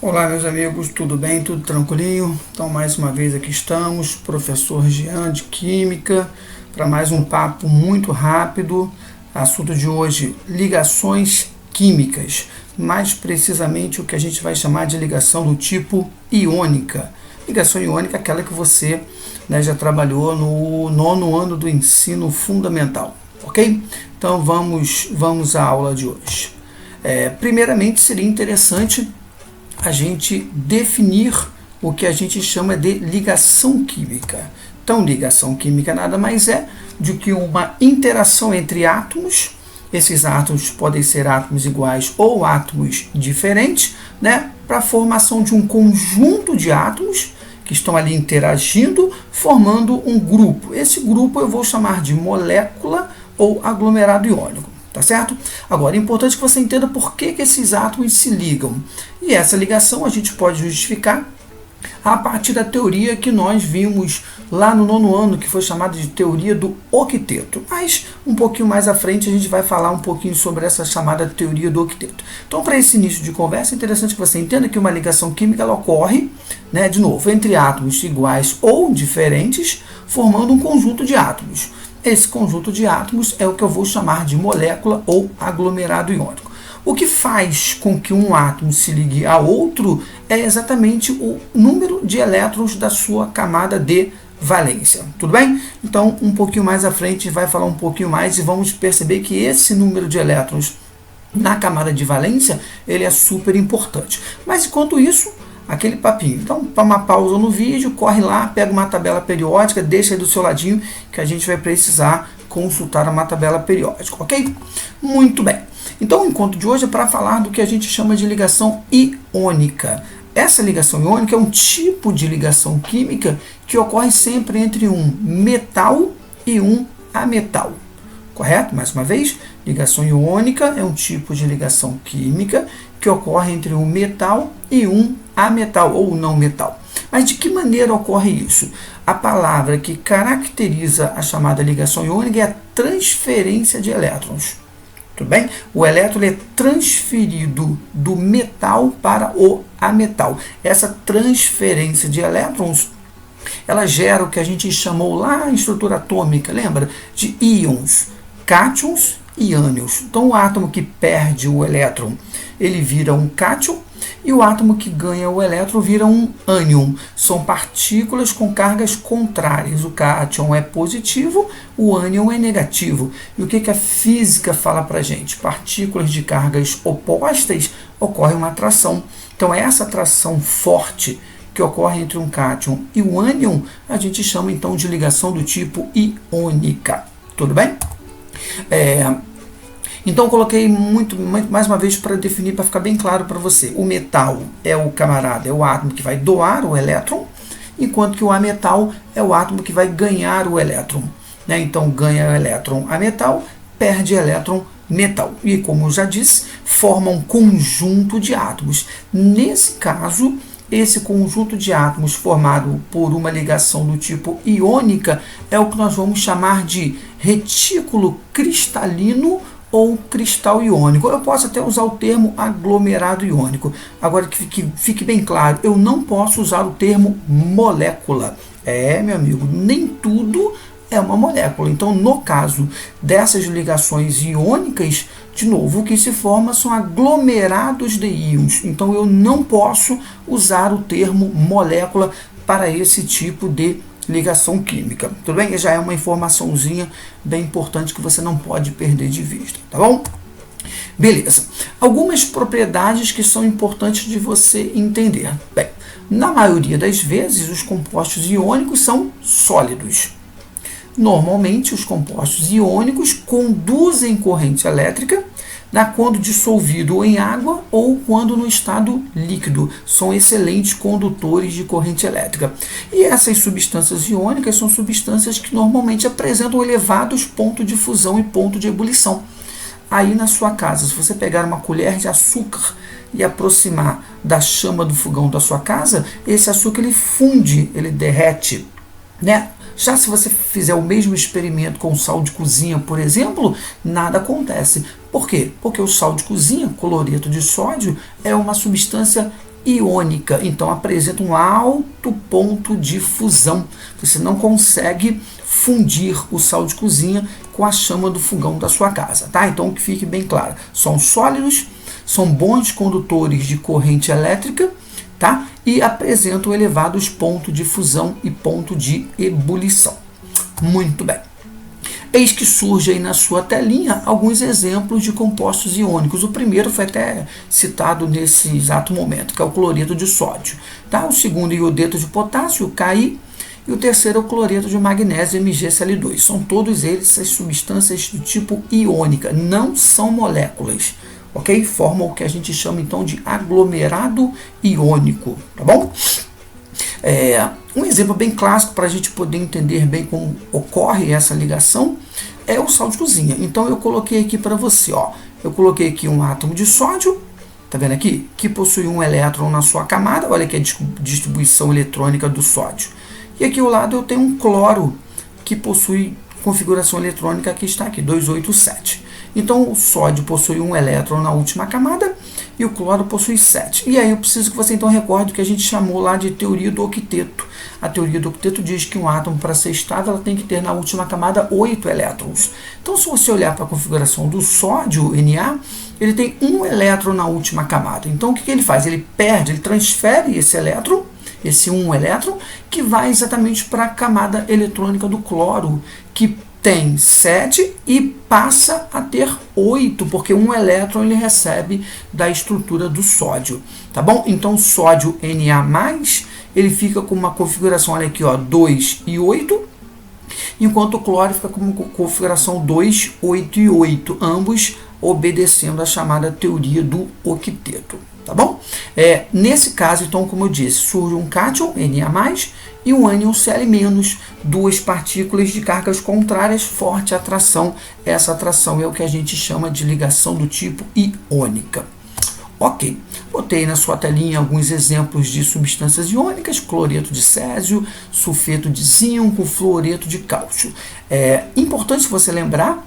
Olá, meus amigos, tudo bem? Tudo tranquilinho? Então, mais uma vez aqui estamos, professor Jean de Química, para mais um papo muito rápido. Assunto de hoje: ligações químicas, mais precisamente o que a gente vai chamar de ligação do tipo iônica. Ligação iônica é aquela que você já trabalhou no nono ano do ensino fundamental, ok? Então, vamos à aula de hoje. Primeiramente, seria interessante a gente definir o que a gente chama de ligação química. Então, ligação química nada mais é do que uma interação entre átomos. Esses átomos podem ser átomos iguais ou átomos diferentes, para a formação de um conjunto de átomos que estão ali interagindo, formando um grupo. Esse grupo eu vou chamar de molécula ou aglomerado iônico. Tá certo? Agora, é importante que você entenda por que esses átomos se ligam. E essa ligação a gente pode justificar a partir da teoria que nós vimos lá no nono ano, que foi chamada de teoria do octeto. Mas, um pouquinho mais à frente, a gente vai falar um pouquinho sobre essa chamada teoria do octeto. Então, para esse início de conversa, é interessante que você entenda que uma ligação química ela ocorre, de novo, entre átomos iguais ou diferentes, formando um conjunto de átomos. Esse conjunto de átomos é o que eu vou chamar de molécula ou aglomerado iônico. O que faz com que um átomo se ligue a outro é exatamente o número de elétrons da sua camada de valência. Tudo bem? Então, um pouquinho mais à frente, vai falar um pouquinho mais e vamos perceber que esse número de elétrons na camada de valência, ele é super importante. Mas, enquanto isso, aquele papinho. Então, para uma pausa no vídeo, corre lá, pega uma tabela periódica, deixa aí do seu ladinho, que a gente vai precisar consultar uma tabela periódica, ok? Muito bem. Então, o encontro de hoje é para falar do que a gente chama de ligação iônica. Essa ligação iônica é um tipo de ligação química que ocorre sempre entre um metal e um ametal. Correto? Mais uma vez, ligação iônica é um tipo de ligação química que ocorre entre um metal e um ametal ou não metal. Mas de que maneira ocorre isso? A palavra que caracteriza a chamada ligação iônica é a transferência de elétrons. Tudo bem? O elétron é transferido do metal para o ametal. Essa transferência de elétrons, ela gera o que a gente chamou lá em estrutura atômica, lembra? De íons, cátions e ânions. Então, o átomo que perde o elétron, ele vira um cátion, e o átomo que ganha o elétron vira um ânion. São partículas com cargas contrárias. O cátion é positivo, o ânion é negativo. E o que a física fala para a gente? Partículas de cargas opostas ocorre uma atração. Então, essa atração forte que ocorre entre um cátion e um ânion, a gente chama então de ligação do tipo iônica. Tudo bem? Então, coloquei mais uma vez para definir, para ficar bem claro para você. O metal é o camarada, é o átomo que vai doar o elétron, enquanto que o ametal é o átomo que vai ganhar o elétron. Então, ganha o elétron ametal, perde elétron metal. E, como eu já disse, forma um conjunto de átomos. Nesse caso, esse conjunto de átomos formado por uma ligação do tipo iônica é o que nós vamos chamar de retículo cristalino ou cristal iônico. Eu posso até usar o termo aglomerado iônico. Agora, que fique bem claro, eu não posso usar o termo molécula. Meu amigo, nem tudo é uma molécula. Então, no caso dessas ligações iônicas, de novo, o que se forma são aglomerados de íons. Então, eu não posso usar o termo molécula para esse tipo de ligação química. Tudo bem? Já é uma informaçãozinha bem importante que você não pode perder de vista, tá bom? Beleza. Algumas propriedades que são importantes de você entender. Bem, na maioria das vezes, os compostos iônicos são sólidos. Normalmente, os compostos iônicos conduzem corrente elétrica quando dissolvido em água ou quando no estado líquido. São excelentes condutores de corrente elétrica. E essas substâncias iônicas são substâncias que normalmente apresentam elevados pontos de fusão e ponto de ebulição. Aí na sua casa, se você pegar uma colher de açúcar e aproximar da chama do fogão da sua casa, esse açúcar ele funde, ele derrete, Já se você fizer o mesmo experimento com sal de cozinha, por exemplo, nada acontece. Por quê? Porque o sal de cozinha, cloreto de sódio, é uma substância iônica, então apresenta um alto ponto de fusão. Você não consegue fundir o sal de cozinha com a chama do fogão da sua casa, tá? Então que fique bem claro, são sólidos, são bons condutores de corrente elétrica, tá? E apresentam elevados pontos de fusão e ponto de ebulição. Muito bem. Eis que surge aí na sua telinha alguns exemplos de compostos iônicos. O primeiro foi até citado nesse exato momento, que é o cloreto de sódio. Tá? O segundo, iodeto de potássio, Ki, e o terceiro é o cloreto de magnésio, MgCl2. São todos eles as substâncias do tipo iônica, não são moléculas, ok? Formam o que a gente chama então de aglomerado iônico, tá bom? Um exemplo bem clássico para a gente poder entender bem como ocorre essa ligação é o sal de cozinha. Então eu coloquei aqui para você, ó, eu coloquei aqui um átomo de sódio, tá vendo aqui? Que possui um elétron na sua camada, olha aqui a distribuição eletrônica do sódio. E aqui ao lado eu tenho um cloro que possui configuração eletrônica que está aqui, 287. Então o sódio possui um elétron na última camada e o cloro possui 7. E aí eu preciso que você então recorde o que a gente chamou lá de teoria do octeto. A teoria do octeto diz que um átomo, para ser estável, ela tem que ter na última camada 8 elétrons. Então se você olhar para a configuração do sódio, Na, ele tem um elétron na última camada. Então o que ele faz? Ele perde, ele transfere esse elétron, esse um elétron, que vai exatamente para a camada eletrônica do cloro, que tem 7 e passa a ter 8, porque um elétron ele recebe da estrutura do sódio, tá bom? Então, sódio Na+, ele fica com uma configuração, olha aqui, ó, 2 e 8, enquanto o cloro fica com uma configuração 2, 8 e 8, ambos obedecendo a chamada teoria do octeto, tá bom? Nesse caso, então, como eu disse, surge um cátion, Na+, e um ânion Cl-, duas partículas de cargas contrárias, forte atração. Essa atração é o que a gente chama de ligação do tipo iônica. Ok, botei na sua telinha alguns exemplos de substâncias iônicas, cloreto de césio, sulfeto de zinco, fluoreto de cálcio. É importante você lembrar,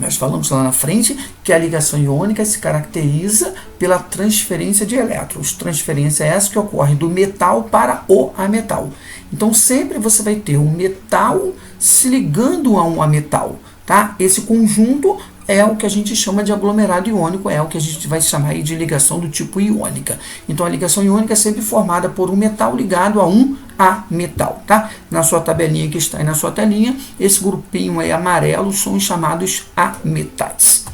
nós falamos lá na frente, que a ligação iônica se caracteriza pela transferência de elétrons. Transferência é essa que ocorre do metal para o ametal. Então, sempre você vai ter um metal se ligando a um ametal, tá? Esse conjunto é o que a gente chama de aglomerado iônico, é o que a gente vai chamar aí de ligação do tipo iônica. Então, a ligação iônica é sempre formada por um metal ligado a um ametal, tá? Na sua tabelinha que está aí na sua telinha, esse grupinho aí amarelo são os chamados ametais.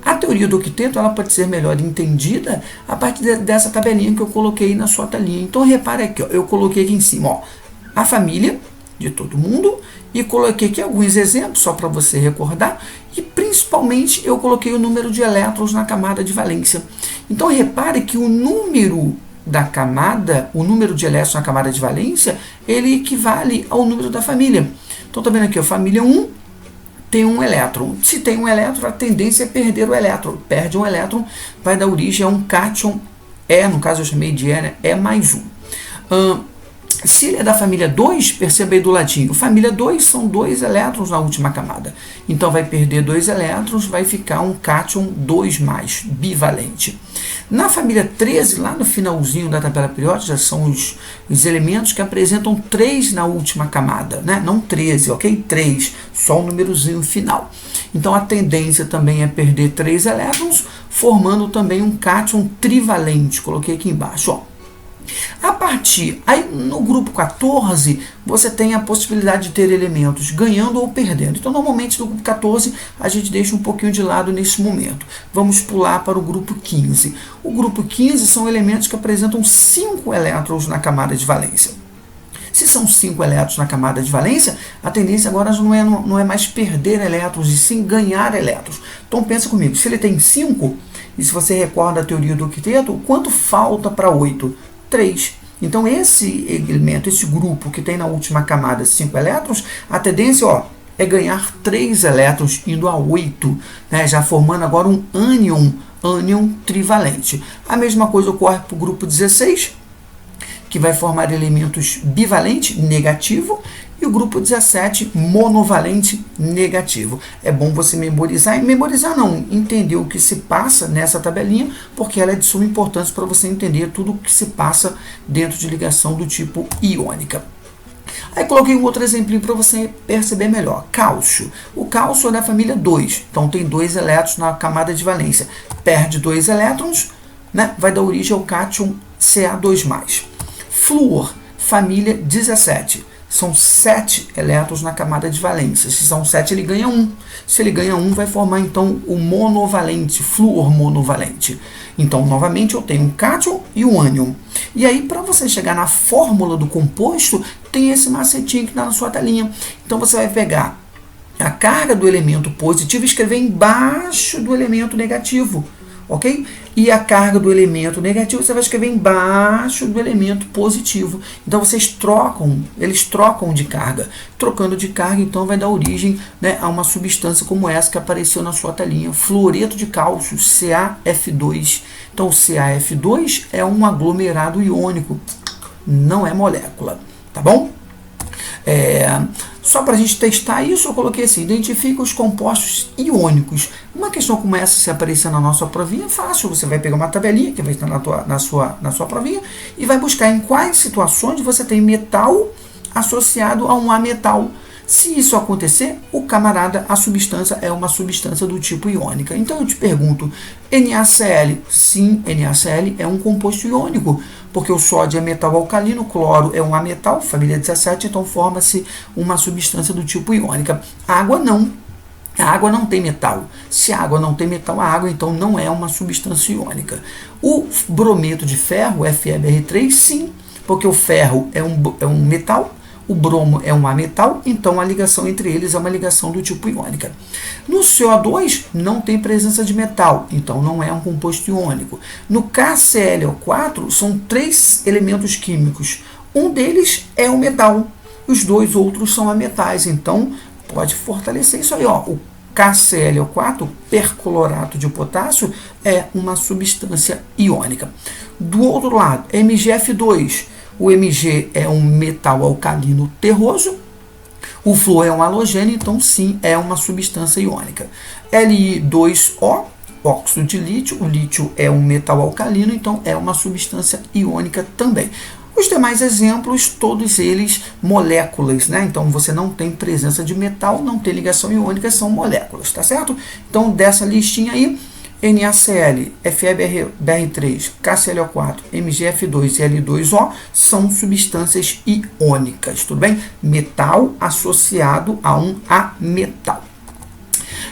A teoria do octeto ela pode ser melhor entendida a partir dessa tabelinha que eu coloquei na sua telinha. Então, repare aqui, ó, eu coloquei aqui em cima, ó, a família de todo mundo e coloquei aqui alguns exemplos só para você recordar e principalmente eu coloquei o número de elétrons na camada de valência. Então, repare que o número da camada, o número de elétrons na camada de valência, ele equivale ao número da família. Então, tá vendo aqui, a família 1 tem um elétron. Se tem um elétron, a tendência é perder o elétron. Perde um elétron, vai dar origem a um cátion no caso eu chamei de E, né? E+1. Se ele é da família 2, perceba aí do ladinho, família 2 são 2 elétrons na última camada. Então vai perder 2 elétrons, vai ficar um cátion 2+, bivalente. Na família 13, lá no finalzinho da tabela periódica, são os elementos que apresentam 3 na última camada, né? Não 13, ok? 3, só o númerozinho final. Então a tendência também é perder 3 elétrons, formando também um cátion trivalente. Coloquei aqui embaixo, ó. A partir, aí no grupo 14, você tem a possibilidade de ter elementos ganhando ou perdendo. Então, normalmente no grupo 14, a gente deixa um pouquinho de lado nesse momento. Vamos pular para o grupo 15. O grupo 15 são elementos que apresentam 5 elétrons na camada de valência. Se são 5 elétrons na camada de valência, a tendência agora não é mais perder elétrons, e sim ganhar elétrons. Então, pensa comigo, se ele tem 5, e se você recorda a teoria do octeto, quanto falta para 8? 3. Então, esse elemento, esse grupo que tem na última camada 5 elétrons, a tendência é ganhar 3 elétrons indo a 8, né, já formando agora um ânion trivalente. A mesma coisa ocorre para o grupo 16, que vai formar elementos bivalente, negativo, e o grupo 17, monovalente negativo. É bom você memorizar, entender o que se passa nessa tabelinha, porque ela é de suma importância para você entender tudo o que se passa dentro de ligação do tipo iônica. Aí coloquei um outro exemplinho para você perceber melhor. Cálcio. O cálcio é da família 2, então tem 2 elétrons na camada de valência. Perde 2 elétrons, né? Vai dar origem ao cátion Ca2+. Flúor, família 17. São 7 elétrons na camada de valência. Se são 7, ele ganha 1. Se ele ganha 1, vai formar então o monovalente, flúor monovalente. Então, novamente, eu tenho um cátion e um ânion. E aí, para você chegar na fórmula do composto, tem esse macetinho que está na sua telinha. Então, você vai pegar a carga do elemento positivo e escrever embaixo do elemento negativo. Ok? E a carga do elemento negativo você vai escrever embaixo do elemento positivo. Então eles trocam de carga. Trocando de carga, então vai dar origem, né, a uma substância como essa que apareceu na sua telinha, fluoreto de cálcio, CaF2. Então o CaF2 é um aglomerado iônico, não é molécula, tá bom? Só para a gente testar isso, eu coloquei assim: identifica os compostos iônicos. Uma questão como essa, se aparecer na nossa provinha, é fácil. Você vai pegar uma tabelinha que vai estar na sua provinha e vai buscar em quais situações você tem metal associado a um ametal. Se isso acontecer, a substância é uma substância do tipo iônica. Então eu te pergunto, NaCl? Sim, NaCl é um composto iônico, porque o sódio é metal alcalino, o cloro é um ametal, família 17, então forma-se uma substância do tipo iônica. Água não. A água não tem metal. Se a água não tem metal, a água então não é uma substância iônica. O brometo de ferro, FeBr3, sim, porque o ferro é um metal, o bromo é um ametal, então a ligação entre eles é uma ligação do tipo iônica. No CO2 não tem presença de metal, então não é um composto iônico. No KClO4 são 3 elementos químicos. Um deles é o metal, os 2 outros são ametais, então pode fortalecer isso aí, ó. O KClO4, perclorato de potássio, é uma substância iônica. Do outro lado, MgF2. O Mg é um metal alcalino terroso. O flúor é um halogênio, então sim, é uma substância iônica. Li2O, óxido de lítio. O lítio é um metal alcalino, então é uma substância iônica também. Os demais exemplos, todos eles moléculas, né? Então você não tem presença de metal, não tem ligação iônica, são moléculas, tá certo? Então dessa listinha aí, NaCl, FeBr3, KClO4, MgF2 e Li2O são substâncias iônicas, tudo bem? Metal associado a um ametal.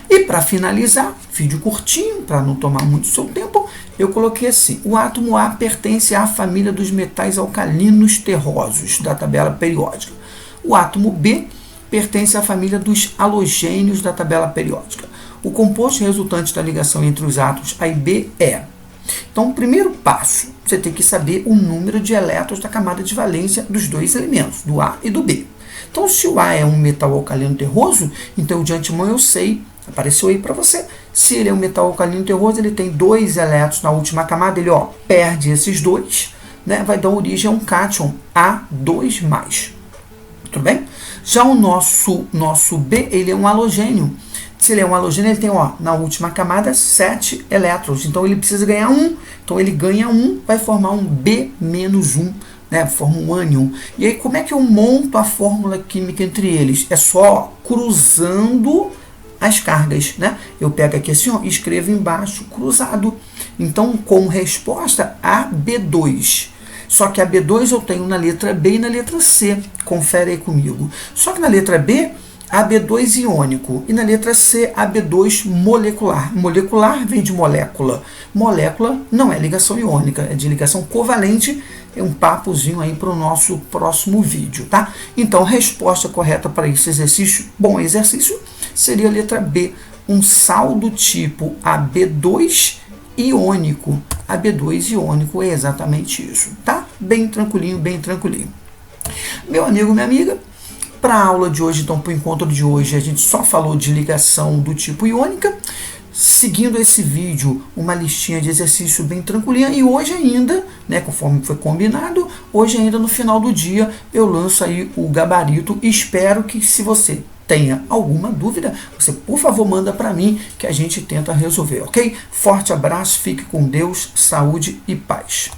E para finalizar, vídeo curtinho, para não tomar muito seu tempo, eu coloquei assim: o átomo A pertence à família dos metais alcalinos terrosos da tabela periódica. O átomo B pertence à família dos halogênios da tabela periódica. O composto resultante da ligação entre os átomos A e B é... Então, o primeiro passo, você tem que saber o número de elétrons da camada de valência dos 2 elementos, do A e do B. Então, se o A é um metal alcalino terroso, então de antemão eu sei, apareceu aí para você, se ele é um metal alcalino terroso, ele tem 2 elétrons na última camada, ele perde esses 2, né, vai dar origem a um cátion A2+. Tudo bem? Já o nosso B, ele é um halogênio. Se ele é um halogênio, ele tem, na última camada, 7 elétrons. Então, ele precisa ganhar 1. Então, ele ganha 1, vai formar um B-1, né? Forma um ânion. E aí, como é que eu monto a fórmula química entre eles? É só cruzando as cargas, né? Eu pego aqui assim, e escrevo embaixo, cruzado. Então, como resposta, AB2. Só que a B2 eu tenho na letra B e na letra C. Confere aí comigo. Só que na letra B, AB2 iônico. E na letra C, AB2 molecular. Molecular vem de molécula. Molécula não é ligação iônica, é de ligação covalente. É um papozinho aí para o nosso próximo vídeo, tá? Então, a resposta correta para esse exercício, bom exercício, seria a letra B. Um sal do tipo AB2 iônico. AB2 iônico é exatamente isso, tá? Bem tranquilinho, bem tranquilinho. Meu amigo, minha amiga, para a aula de hoje, então, para o encontro de hoje, a gente só falou de ligação do tipo iônica. seguindo esse vídeo, uma listinha de exercício bem tranquilinha, e hoje ainda, né, conforme foi combinado, hoje ainda no final do dia eu lanço aí o gabarito. Espero que, se você tenha alguma dúvida, você por favor manda para mim que a gente tenta resolver, ok? Forte abraço, fique com Deus, saúde e paz.